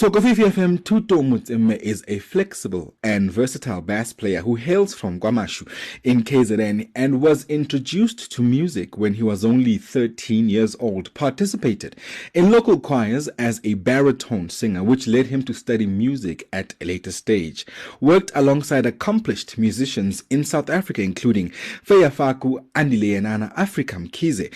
So Kofifi FM Thuto Motsemme is a flexible and versatile bass player who hails from Kwa-Mashu in KZN and was introduced to music when he was only 13 years old. Participated in local choirs as a baritone singer, which led him to study music at a later stage. Worked alongside accomplished musicians in South Africa, including Feya Faku, Andile Yenana, Afrika Mkhize,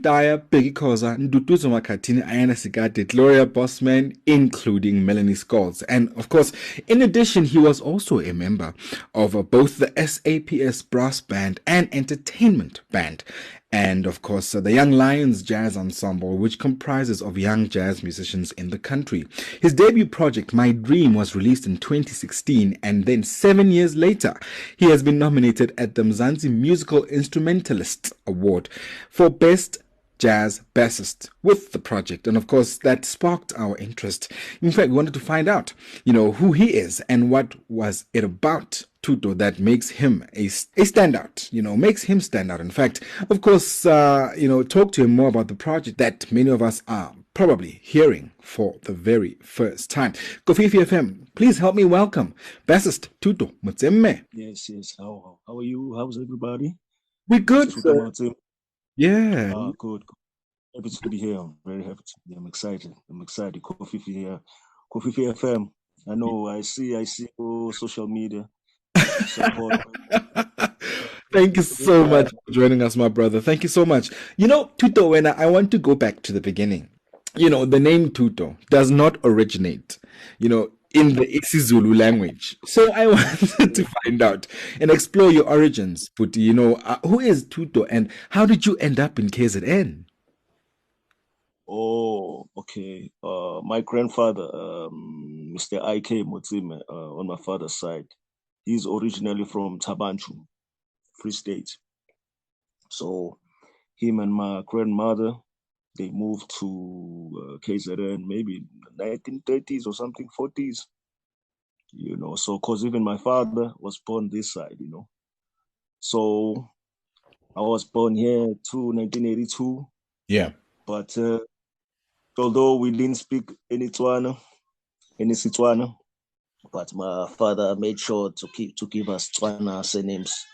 Dyer, Bheki Khoza, Nduduzo Makhathini, Ayanda Sikade, Gloria Bosman, including Melanie Scholtz. And of course, in addition, he was also a member of both the SAPS Brass Band and Entertainment Band. And of course, the Young Lions Jazz Ensemble, which comprises of young jazz musicians in the country. His debut project, My Dream, was released in 2016, and then 7 years later, he has been nominated at the Mzansi Musical Instrumentalists Award for Best Jazz Bassist with the project. And of course, that sparked our interest. In fact, we wanted to find out, who he is and what was it about Thuto that makes him a standout, makes him stand out. In fact, of course, talk to him more about the project that many of us are probably hearing for the very first time. Kofifi FM, please help me welcome bassist Thuto Motsemme. Yes. How are you? How's everybody? We're good, sir. Yeah. Good. Happy to be here. I'm very happy to be here. I'm excited. Kofifi here. Kofifi FM. I know. I see social media support. Thank you so much for joining us, my brother. Thank you so much. Thuto, when I want to go back to the beginning, the name Thuto does not originate, in the isiZulu language. So I wanted to find out and explore your origins. But, who is Thuto and how did you end up in KZN? Oh, okay. My grandfather, Mr. I.K. Motsemme, on my father's side, he's originally from Tabanchu, Free State. So him and my grandmother, they moved to KZN maybe in the 1930s or something, 40s. So because even my father was born this side, So I was born here too, 1982. Yeah. But although we didn't speak any Setswana, but my father made sure to give us Tswana surnames.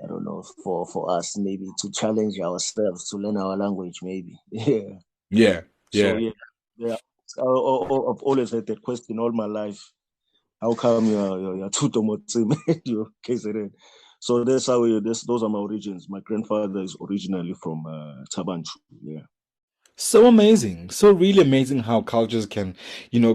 I don't know, for us maybe to challenge ourselves to learn our language, maybe. Yeah. So yeah. I've always had that question all my life. How come you're Thuto Motsemme, you're KZN? So that's how those are my origins. My grandfather is originally from Tabanchu. Yeah. So amazing. So really amazing how cultures can,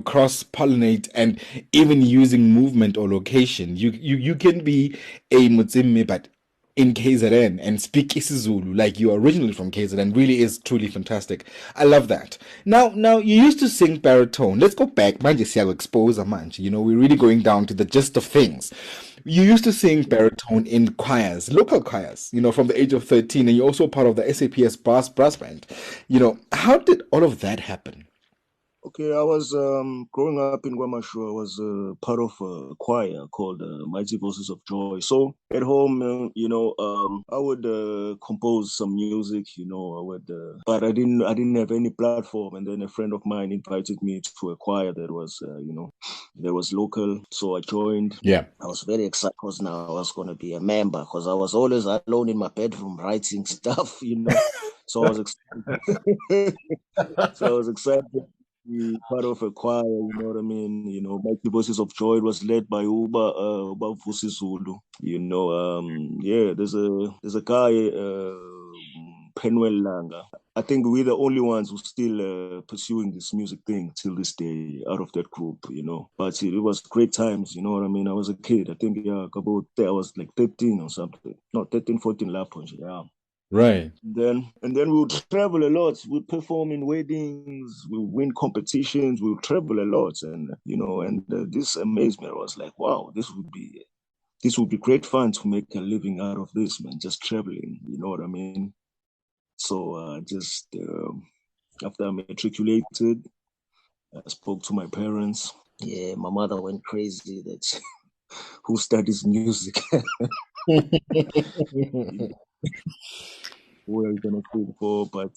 cross-pollinate and even using movement or location. You can be a Motsemme, but in KZN and speak isiZulu like you are originally from KZN really is truly fantastic. I love that. Now you used to sing baritone. Let's go back. Manje siya expose manje. We're really going down to the gist of things. You used to sing baritone in choirs, local choirs, from the age of 13, and you're also part of the SAPS Brass Band. How did all of that happen? Okay, I was growing up in Kwa-Mashu. I was part of a choir called Mighty Voices of Joy. So at home, I would compose some music. But I didn't have any platform. And then a friend of mine invited me to a choir that was, that was local. So I joined. Yeah, I was very excited because now I was going to be a member because I was always alone in my bedroom writing stuff. So I was excited. to be part of a choir, you know what I mean? Mighty Voices of Joy was led by Uba Zulu. There's a guy, Penwell Langa. I think we're the only ones who still pursuing this music thing till this day out of that group, But it was great times, you know what I mean? I was a kid. I think I was like 13 or something. No, 13, 14 lap punch, yeah. Right. And then we would travel a lot. We perform in weddings. We win competitions. We would travel a lot, and this amazed me. I was like, wow, this would be great fun to make a living out of this, man. Just traveling, you know what I mean? So after I matriculated, I spoke to my parents. Yeah, my mother went crazy that who studies music. Where are you gonna school for? But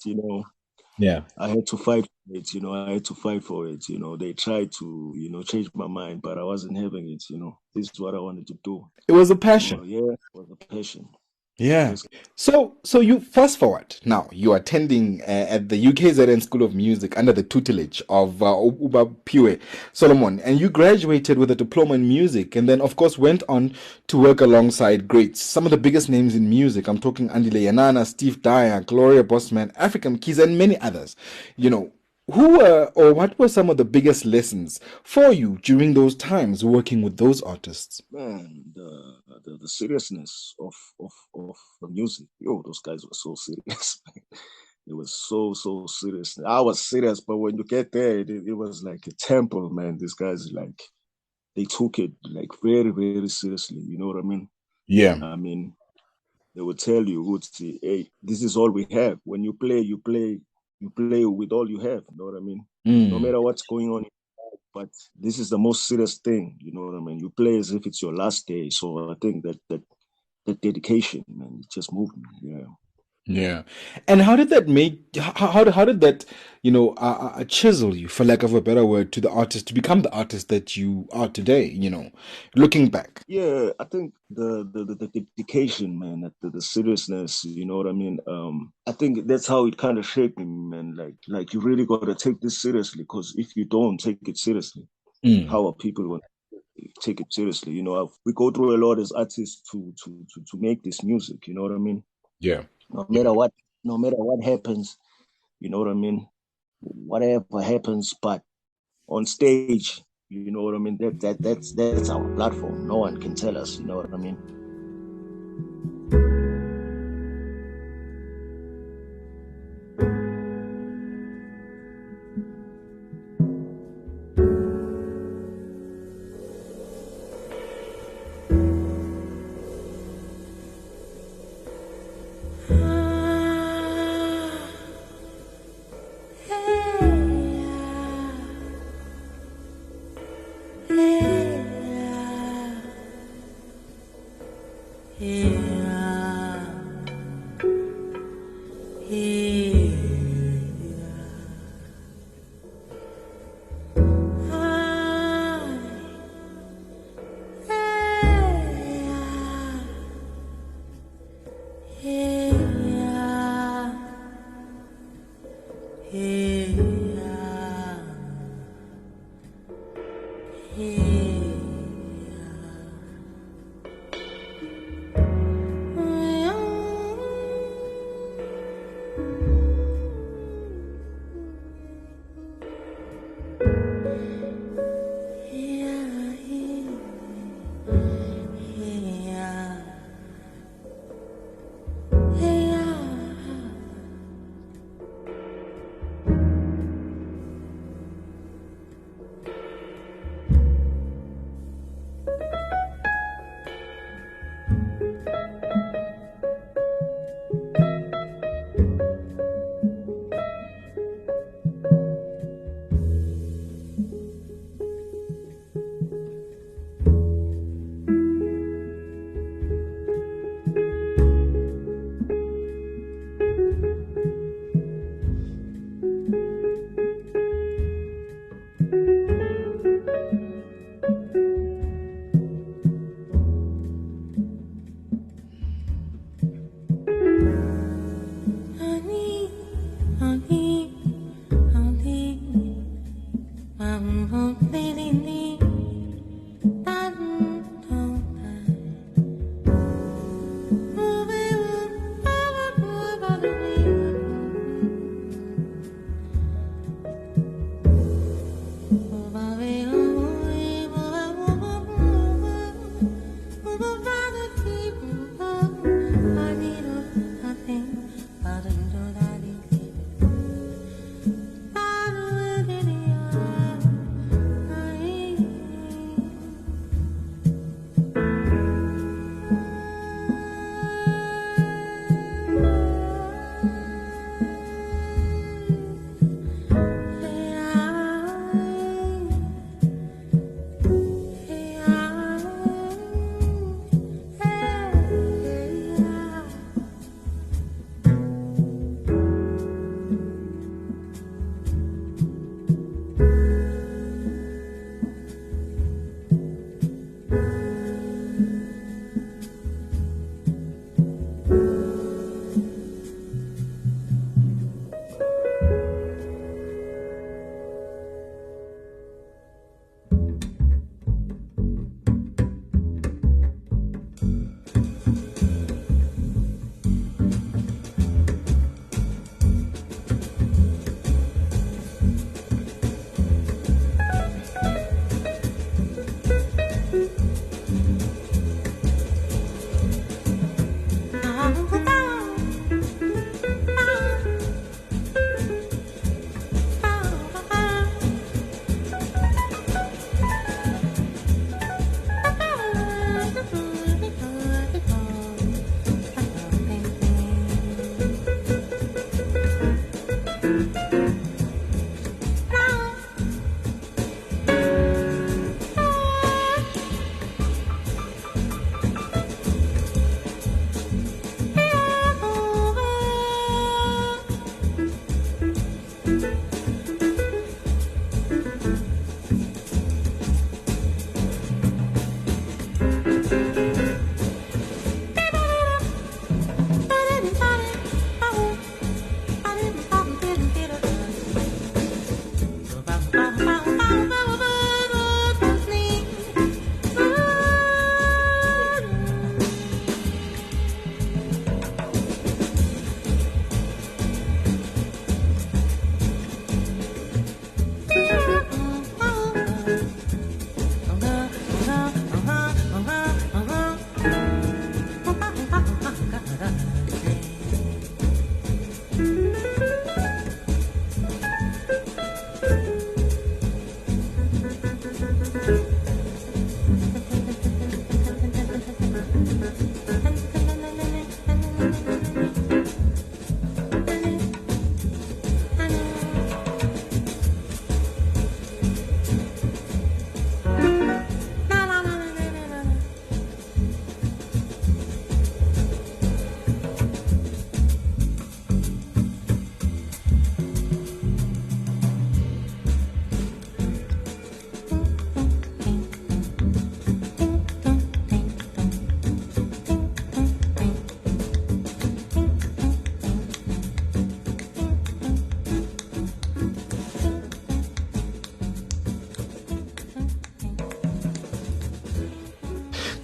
I had to fight for it, I had to fight for it, They tried to, change my mind, but I wasn't having it, This is what I wanted to do. It was a So passion. yeah, it was a passion. Yeah. So you fast forward now. You are attending at the UKZN School of Music under the tutelage of Phiwe Solomon, and you graduated with a diploma in music, and then of course went on to work alongside greats, some of the biggest names in music. I'm talking Andile Yenana, Dyer, Gloria Bosman, Afrika Mkhize, and many others. Who were or what were some of the biggest lessons for you during those times working with those artists? Man, the seriousness of the music. Yo, those guys were so serious. It was so serious. I was serious, but when you get there, it was like a temple, man. These guys they took it like very, very seriously. You know what I mean? Yeah. I mean, they would tell you, hey, this is all we have. When you play with all you have. You know what I mean? No matter what's going on, but this is the most serious thing. You know what I mean? You play as if it's your last day. So I think that dedication, man, it just moved me. Yeah. Yeah. And how did that how did that, chisel you, for lack of a better word, to the artist, to become the artist that you are today, looking back? Yeah, I think the dedication, man, the seriousness, you know what I mean? I think that's how it kind of shaped me, man. Like you really got to take this seriously, because if you don't take it seriously, how are people going to take it seriously? We go through a lot as artists to make this music, you know what I mean? Yeah. No matter what happens, you know what I mean? Whatever happens, but on stage, you know what I mean? That's our platform. No one can tell us, you know what I mean?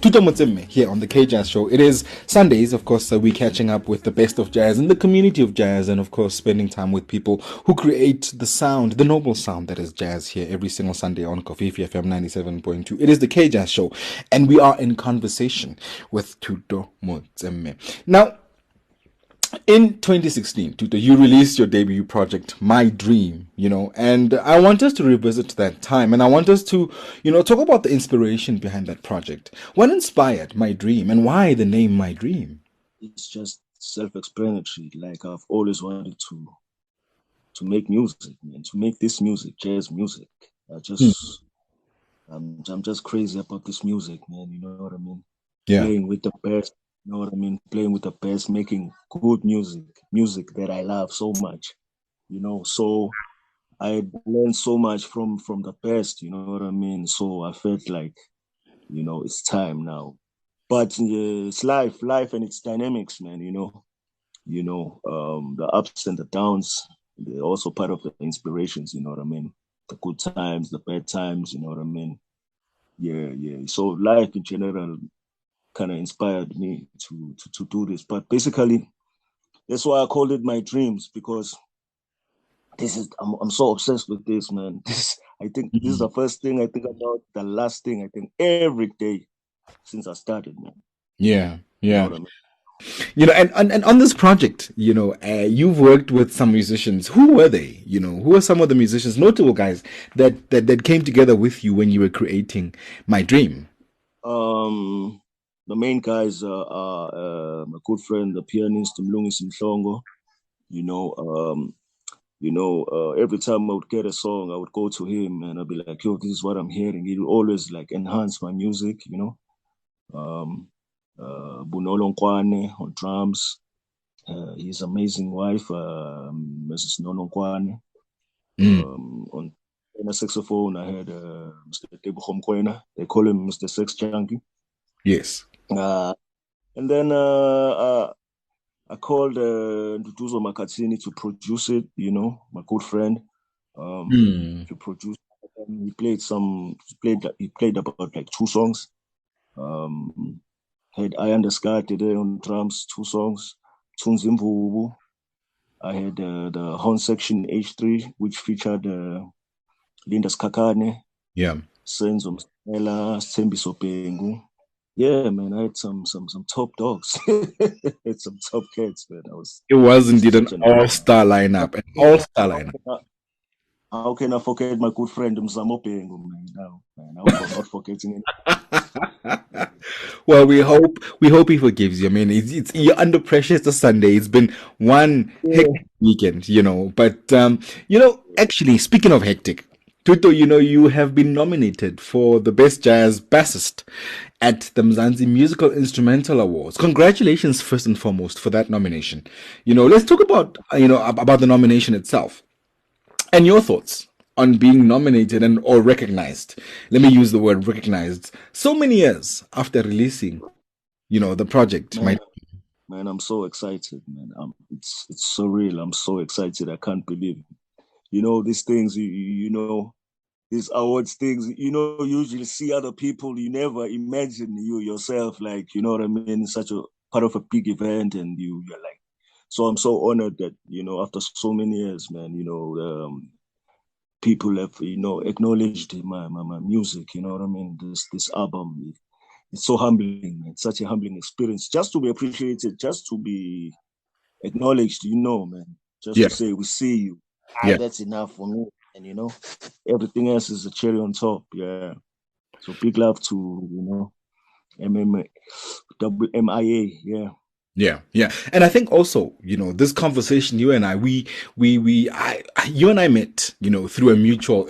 Thuto Motsemme here on the K-Jazz Show. It is Sundays, of course, we're catching up with the best of jazz and the community of jazz, and of course spending time with people who create the sound, the noble sound that is jazz, here every single Sunday on Kofifi FM 97.2. It is the K-Jazz Show, and we are in conversation with Thuto Motsemme. Now, in 2016, Thuto, you released your debut project, My Dream, and I want us to revisit that time, and I want us to, talk about the inspiration behind that project. What inspired My Dream, and why the name My Dream? It's just self-explanatory. Like, I've always wanted to make music, man, to make this music, jazz music. I'm just crazy about this music, man. You know what I mean? Yeah. Playing with the best. You know what I mean? Playing with the best, making good music that I love so much. So I learned so much from the best. You know what I mean? So I felt like, it's time now. But it's life and its dynamics, man. The ups and the downs. They're also part of the inspirations. You know what I mean? The good times, the bad times. You know what I mean? Yeah. So life in general kind of inspired me to do this. But basically, that's why I called it My Dreams, because I'm so obsessed with this, man. I think this is the first thing I think about, the last thing I think every day since I started, man. Yeah. You know what I mean? And on this project, you've worked with some musicians. Who were they? Who are some of the musicians, notable guys that came together with you when you were creating My Dream? The main guys are my good friend, the pianist Mlungisi Mhlongo. Every time I would get a song, I would go to him and I'd be like, yo, this is what I'm hearing. He will always like enhance my music, Bunolo Nkwane on drums. His amazing wife, Mrs. Nono Nkwane. On saxophone, I had Mr. Tebogo Mkwena. They call him Mr. Sex Junkie. Yes. And then I called Nduduzo Makhathini to produce it, my good friend, to produce. He played about like 2 songs. Had Ayanda Sikade there on drums, 2 songs. Tunzimvubu. I had the horn section H3, which featured Linda Skakane. Yeah. Senzo Mstela, Sembiso Pengu. Yeah, man, I had some top dogs. Had some top cats, man. It was indeed an all-star lineup. How can I forget my good friend Mzamo Pengu, man? No, man, I was not forgetting it. Well, we hope he forgives you. I mean, it's you're under pressure. It's a Sunday. It's been one hectic weekend, But actually, speaking of hectic, Thuto, you have been nominated for the Best Jazz Bassist at the Mzansi Musical Instrumental Awards. Congratulations, first and foremost, for that nomination. Let's talk about the nomination itself and your thoughts on being nominated or recognized. Let me use the word recognized so many years after releasing, the project. Man, I'm so excited, man. It's surreal. I'm so excited. I can't believe it. These things, these awards things, usually see other people. You never imagine you yourself, like, you know what I mean? Such a part of a big event, and you're like, so I'm so honored that, after so many years, man, people have, acknowledged my music, you know what I mean? This album, it's so humbling. It's such a humbling experience just to be appreciated, just to be acknowledged, man. Just to say, we see you. That's enough for me. And, everything else is a cherry on top. Yeah. So big love to, MIA. Yeah. Yeah. And I think also, this conversation, you and I, you and I met, through a mutual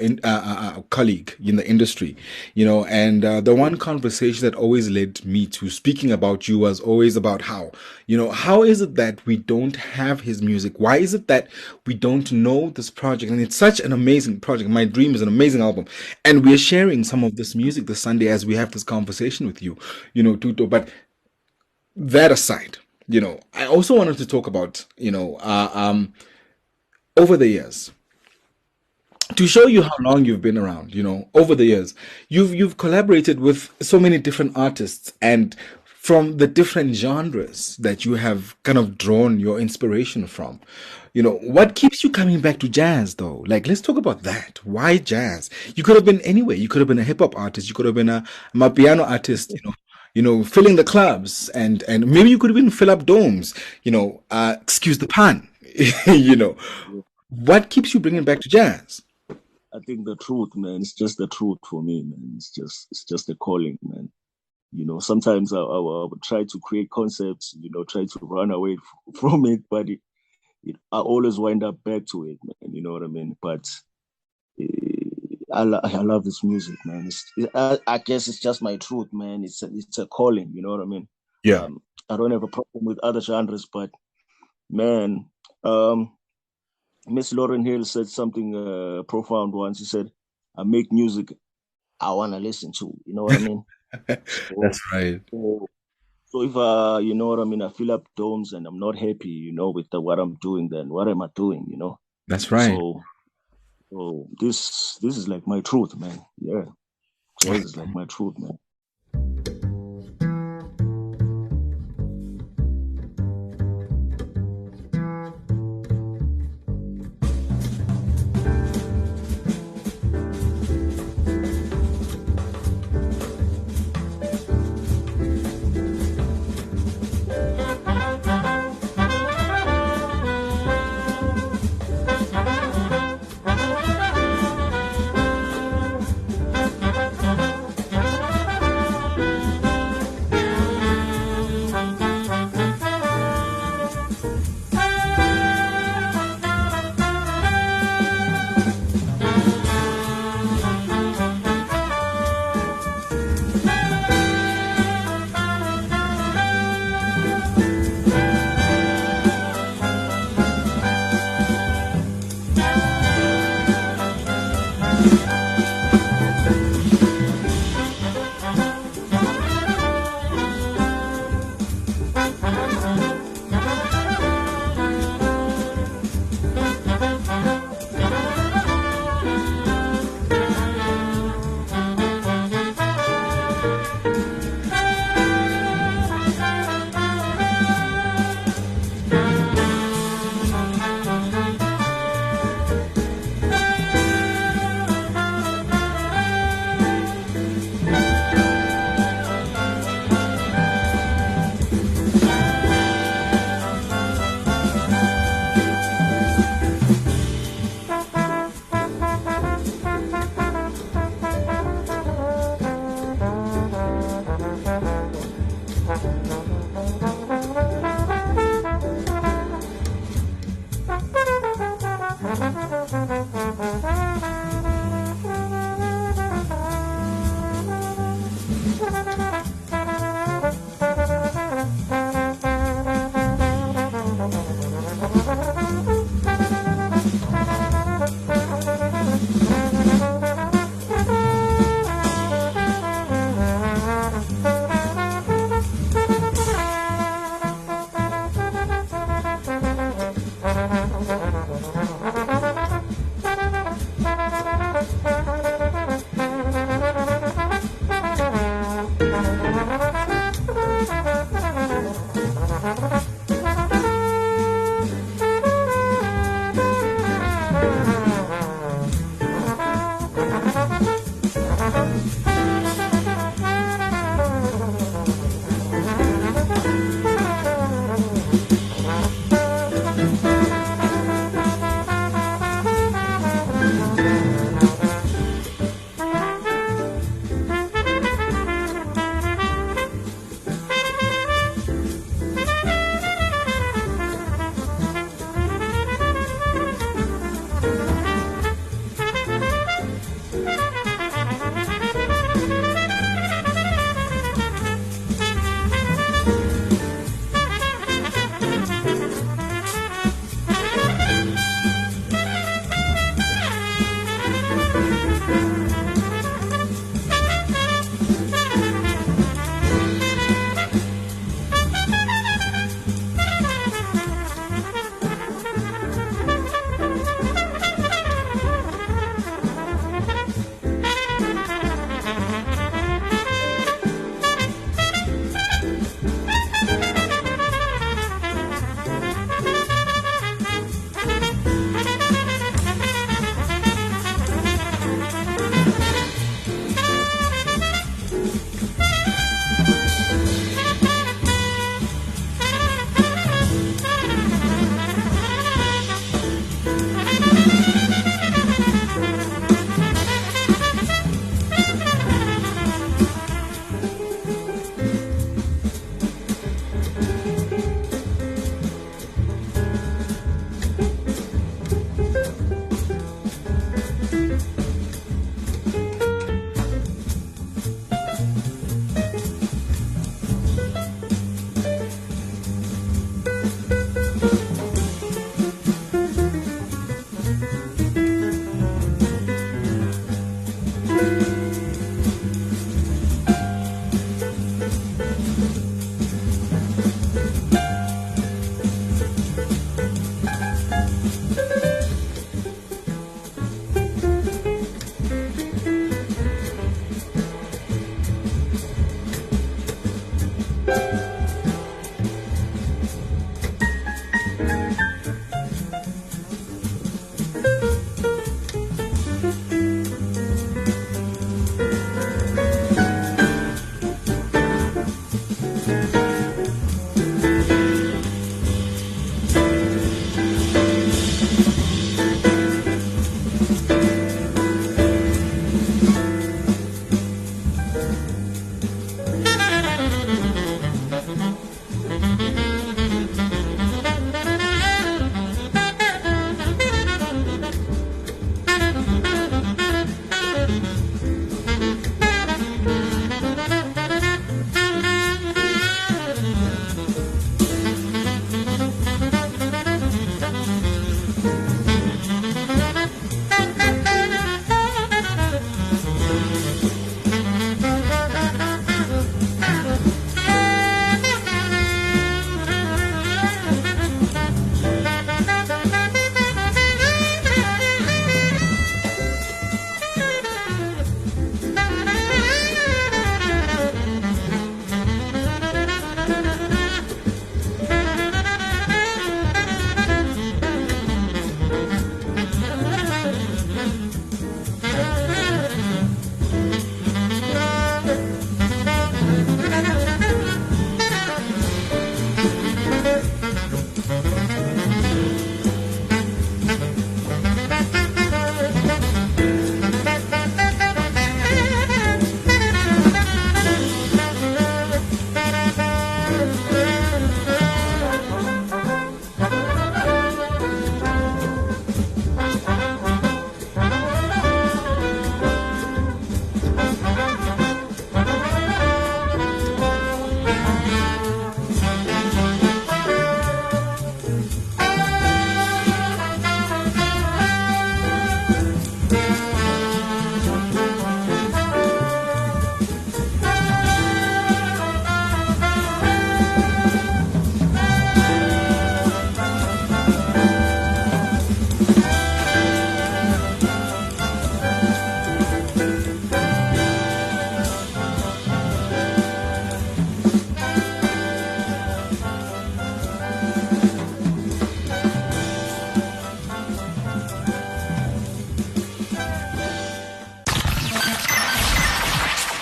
colleague in the industry, and the one conversation that always led me to speaking about you was always about how is it that we don't have his music? Why is it that we don't know this project? And it's such an amazing project. My Dream is an amazing album. And we're sharing some of this music this Sunday as we have this conversation with you, Thuto. But that aside, I also wanted to talk about, over the years, to show you how long you've been around, over the years, you've collaborated with so many different artists, and from the different genres that you have kind of drawn your inspiration from. What keeps you coming back to jazz though? Like, let's talk about that. Why jazz? You could have been anywhere. You could have been a hip hop artist. You could have been a piano artist, filling the clubs, and maybe you could even fill up domes, excuse the pun, What keeps you bringing back to jazz? I think the truth, man, it's just the truth for me, man. It's just a calling, man. Sometimes I would try to create concepts, try to run away from it, but I always wind up back to it, man. You know what I mean? But I love this music, man. I guess it's just my truth, man. It's a calling, you know what I mean? Yeah. I don't have a problem with other genres, but man, Miss Lauryn Hill said something profound once. She said, "I make music I want to listen to." You know what I mean? That's right. So if you know what I mean, I fill up domes and I'm not happy, with what I'm doing, then what am I doing? That's right. So this is like my truth, man. Yeah, jazz is like my truth, man.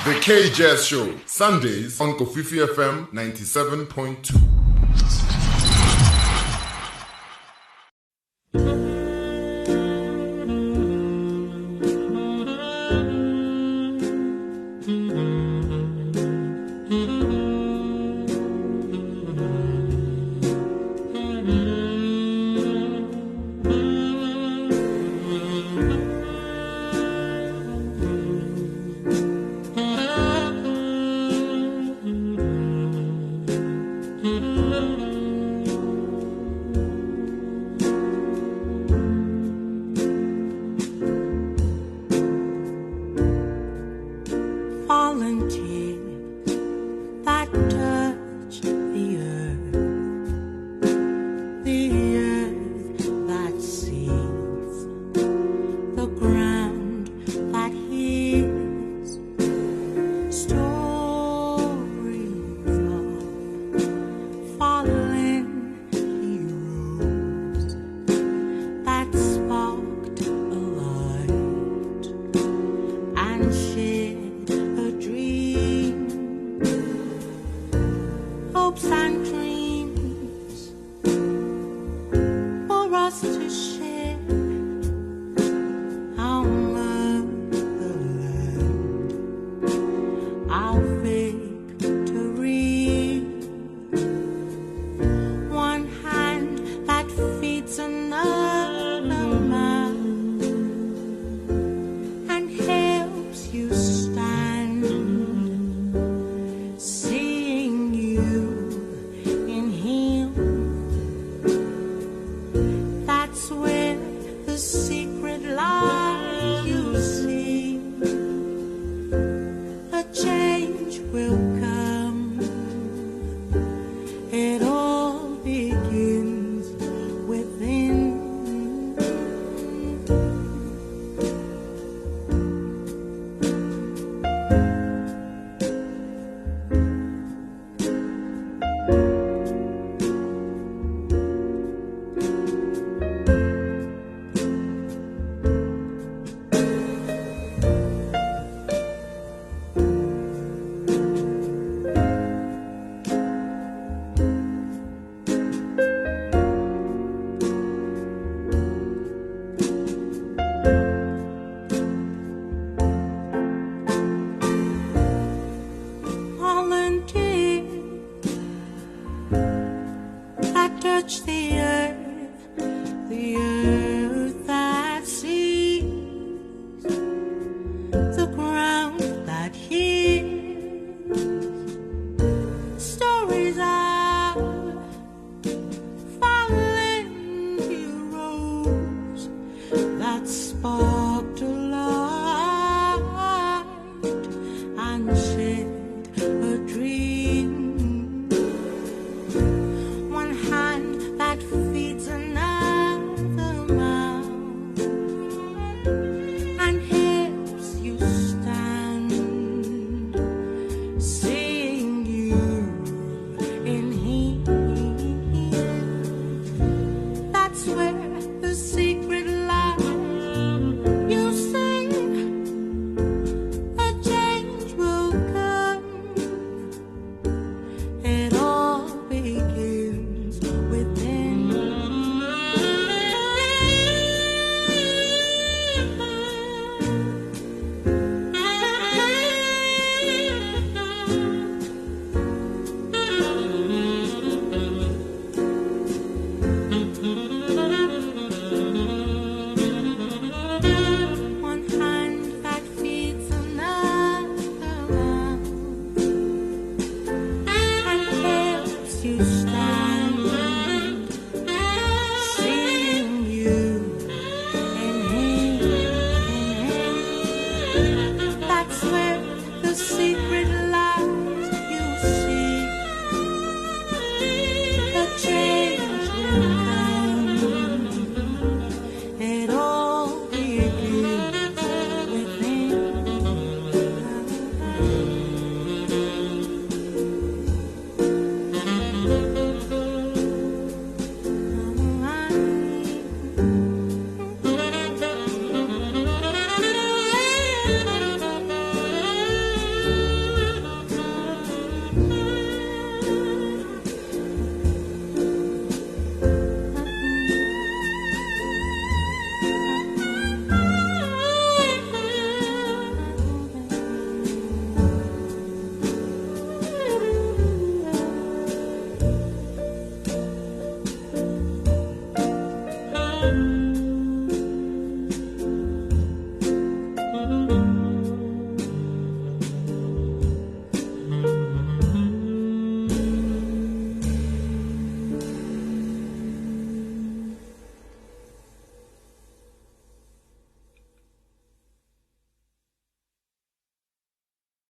The K Jazz Show, Sundays on Kofifi FM 97.2. Mm-hmm.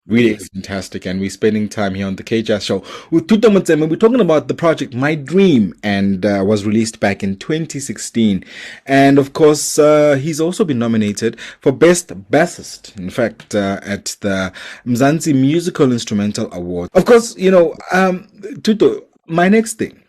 Really is fantastic, and we're spending time here on the K-Jazz Show with Thuto Motsemme. We're talking about the project My Dream, and was released back in 2016. And of course, he's also been nominated for Best Bassist, in fact, at the Mzansi Musical Instrumental Award. Of course, Thuto, my next thing,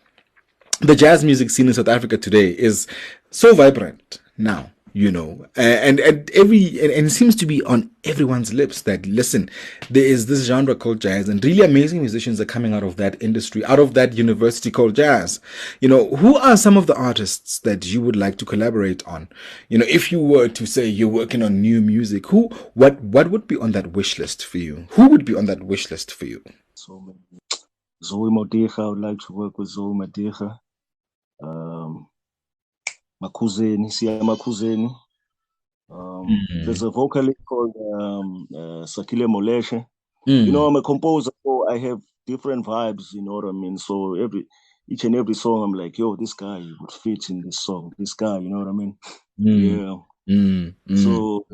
the jazz music scene in South Africa today is so vibrant now, and it seems to be on everyone's lips that, listen, there is this genre called jazz, and really amazing musicians are coming out of that industry, out of that university called jazz. Who are some of the artists that you would like to collaborate on? If you were to say you're working on new music, what would be on that wish list for you? Who would be on that wish list for you? So many. Zoe Modiga, I would like to work with Zoe Modiga. Makhuzeni. There's a vocalist called Sakile Moleshe. I'm a composer, so I have different vibes, you know what I mean? So each and every song, I'm like, yo, this guy would fit in this song. This guy, you know what I mean? So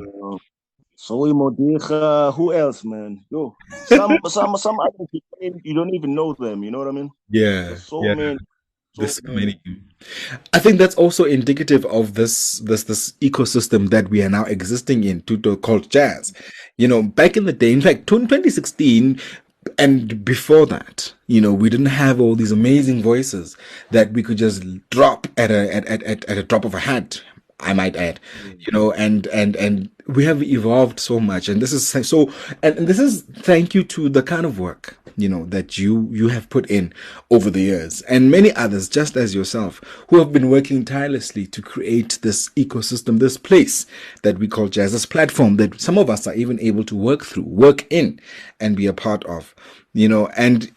Zoe Modiga, who else, man? Yo, some other people, you don't even know them, you know what I mean? Yeah. There's so many. There's so many. I think that's also indicative of this ecosystem that we are now existing in, called jazz. Back in the day, in fact, 2016 and before that, we didn't have all these amazing voices that we could just drop at a drop of a hat, I might add, and we have evolved so much, and this is so, and this is thank you to the kind of work that you have put in over the years, and many others just as yourself who have been working tirelessly to create this ecosystem, this place that we call jazz, this platform that some of us are even able to work in and be a part of, and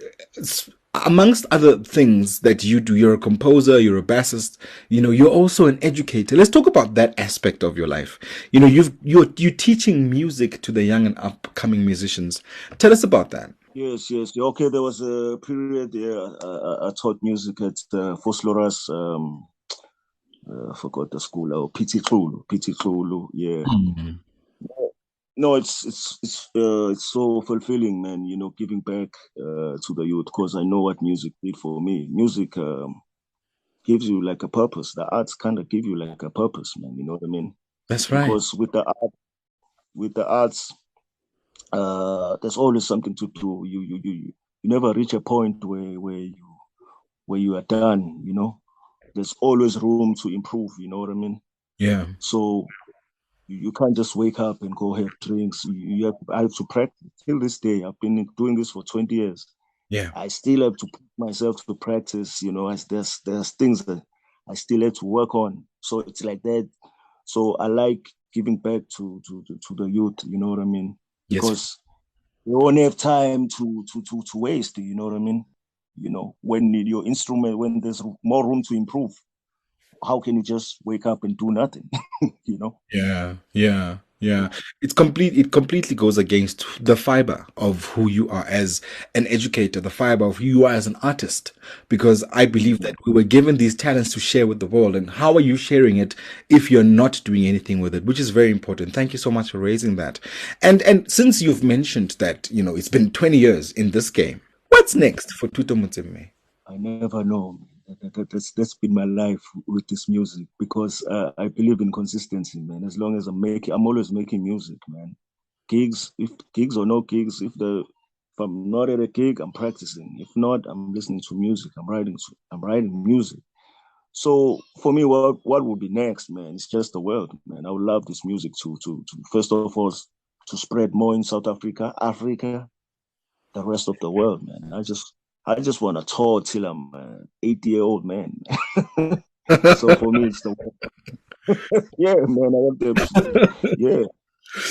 amongst other things that you do. You're a composer, you're a bassist, you're also an educator. Let's talk about that aspect of your life. You're teaching music to the young and upcoming musicians. Tell us about that. Yes. Okay, there was a period I taught music at Fosloras, I forgot the school, PT Zulu, yeah. No, it's so fulfilling, man, giving back to the youth, because I know what music did for me. Music gives you like a purpose. The arts kind of give you like a purpose, man, you know what I mean? That's right. Because with the arts, there's always something to do. You never reach a point where you are done, There's always room to improve, you know what I mean? Yeah. So you can't just wake up and go have drinks. I have to practice. Till this day, I've been doing this for 20 years. Yeah. I still have to put myself to practice, there's things that I still have to work on. So it's like that. So I like giving back to the youth, you know what I mean? Yes. Because you don't have time to waste, you know what I mean? When your instrument, when there's more room to improve, how can you just wake up and do nothing? Yeah. It completely goes against the fiber of who you are as an educator, the fiber of who you are as an artist, because I believe that we were given these talents to share with the world. And how are you sharing it if you're not doing anything with it, which is very important. Thank you so much for raising that. And since you've mentioned that, it's been 20 years in this game, what's next for Thuto Motsemme? I never know. That's been my life with this music, because I believe in consistency, man. As long as I'm always making music, man. Gigs or no gigs, if I'm not at a gig, I'm practicing. If not, I'm listening to music. I'm writing music. So for me, what would be next, man? It's just the world, man. I would love this music to first of all to spread more in South Africa, the rest of the world, man. I just want to tour till I'm an 80-year-old man. So for me, it's the yeah, man. I want them to, yeah.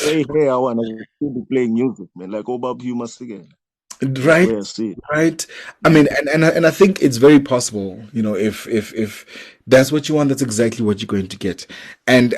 Hey, I want to still be playing music, man. Like Obab Humas again. Right. I mean, and I think it's very possible, if that's what you want, that's exactly what you're going to get. And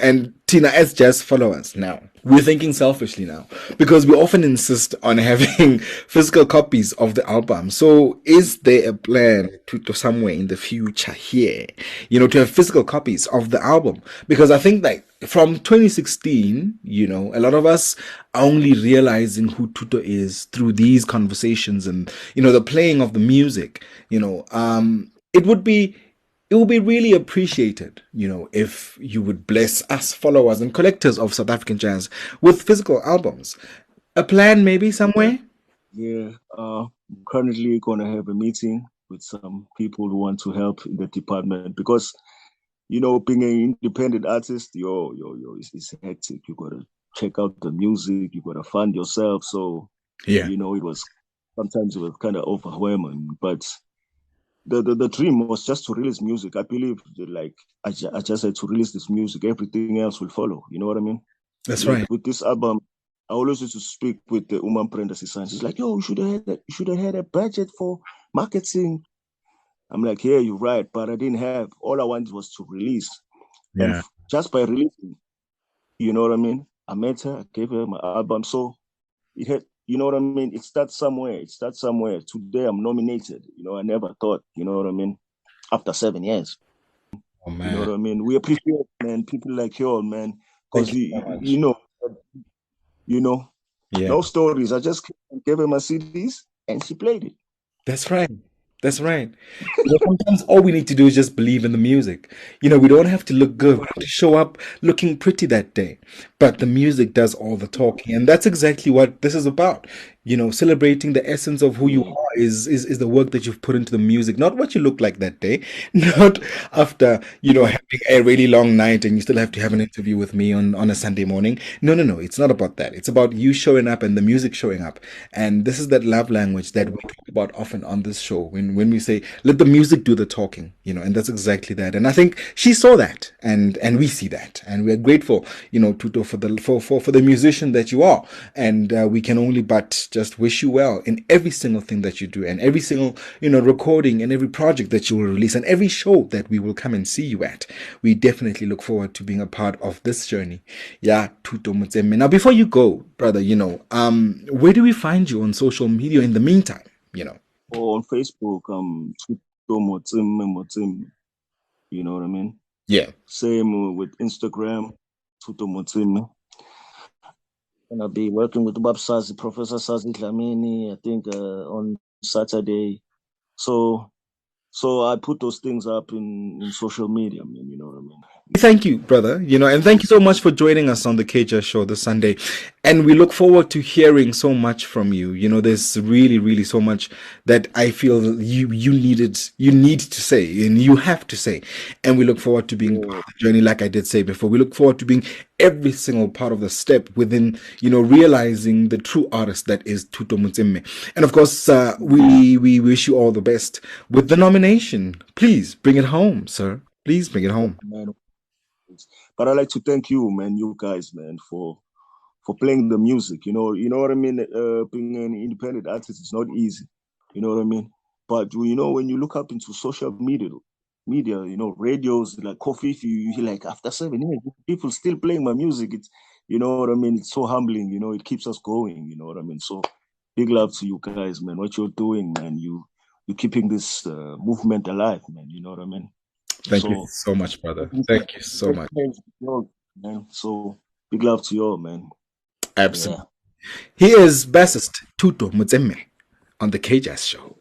Tina, as jazz followers now, we're thinking selfishly now because we often insist on having physical copies of the album. So is there a plan to somewhere in the future here, to have physical copies of the album? Because I think that from 2016, a lot of us are only realizing who Thuto is through these conversations and, the playing of the music, it would be really appreciated, if you would bless us followers and collectors of South African jazz with physical albums. A plan maybe somewhere? Yeah, I'm currently going to have a meeting with some people who want to help in the department because, being an independent artist, it's hectic. You got to check out the music, you got to fund yourself. So, Yeah. sometimes it was kind of overwhelming, but the dream was just to release music. I believe that, I just had to release this music. Everything else will follow. You know what I mean? That's right. With this album, I always used to speak with the Umam Prenda Sisan. She's like, yo, you should have had a budget for marketing. I'm like, yeah, you're right, but I didn't have. All I wanted was to release. Yeah. And just by releasing, you know what I mean? I met her, I gave her my album. So it had, you know what I mean? It starts somewhere. Today I'm nominated. I never thought, you know what I mean? After 7 years. Oh, man. You know what I mean? We appreciate, man, people like you all, man. Because, no stories. I just gave her my CDs and she played it. That's right. That's right. Sometimes all we need to do is just believe in the music. We don't have to look good. We don't have to show up looking pretty that day. But the music does all the talking. And that's exactly what this is about. Celebrating the essence of who you are is the work that you've put into the music, not what you look like that day, not after, having a really long night and you still have to have an interview with me on a Sunday morning. No. It's not about that. It's about you showing up and the music showing up. And this is that love language that we talk about often on this show when we say, let the music do the talking, and that's exactly that. And I think she saw that and we see that. And we're grateful, Thuto, for the musician that you are. And we can only but just wish you well in every single thing that you do and every single, recording and every project that you will release and every show that we will come and see you at. We definitely look forward to being a part of this journey. Yeah, Thuto Motsemme. Now, before you go, brother, where do we find you on social media in the meantime, on Facebook, Thuto Motsemme. You know what I mean? Yeah. Same with Instagram, Thuto Motsemme. Gonna be working with Professor Sazi Dlamini, I think on Saturday. So I put those things up in social media, man, you know what I mean? Thank you, brother. And thank you so much for joining us on the KJ show this Sunday. And we look forward to hearing so much from you. There's really, really so much that I feel you need to say and you have to say. And we look forward to being part of the journey, like I did say before. We look forward to being every single part of the step within, realizing the true artist that is Thuto Motsemme. And of course, we wish you all the best with the nomination. Please bring it home, sir. Please bring it home. Man. But I'd like to thank you, man, you guys, man, for playing the music. You know what I mean? Being an independent artist is not easy. You know what I mean? But when you look up into social media, radios like Kofifi, you hear like after 7 years, people still playing my music. It's, you know what I mean? It's so humbling. It keeps us going. You know what I mean? So big love to you guys, man. What you're doing, man. You're keeping this movement alive, man. You know what I mean? Thank you so much, brother. Thank you so much. Man. So big love to you all, man. Absolutely. Yeah. He is bassist Thuto Motsemme on the KJazz show.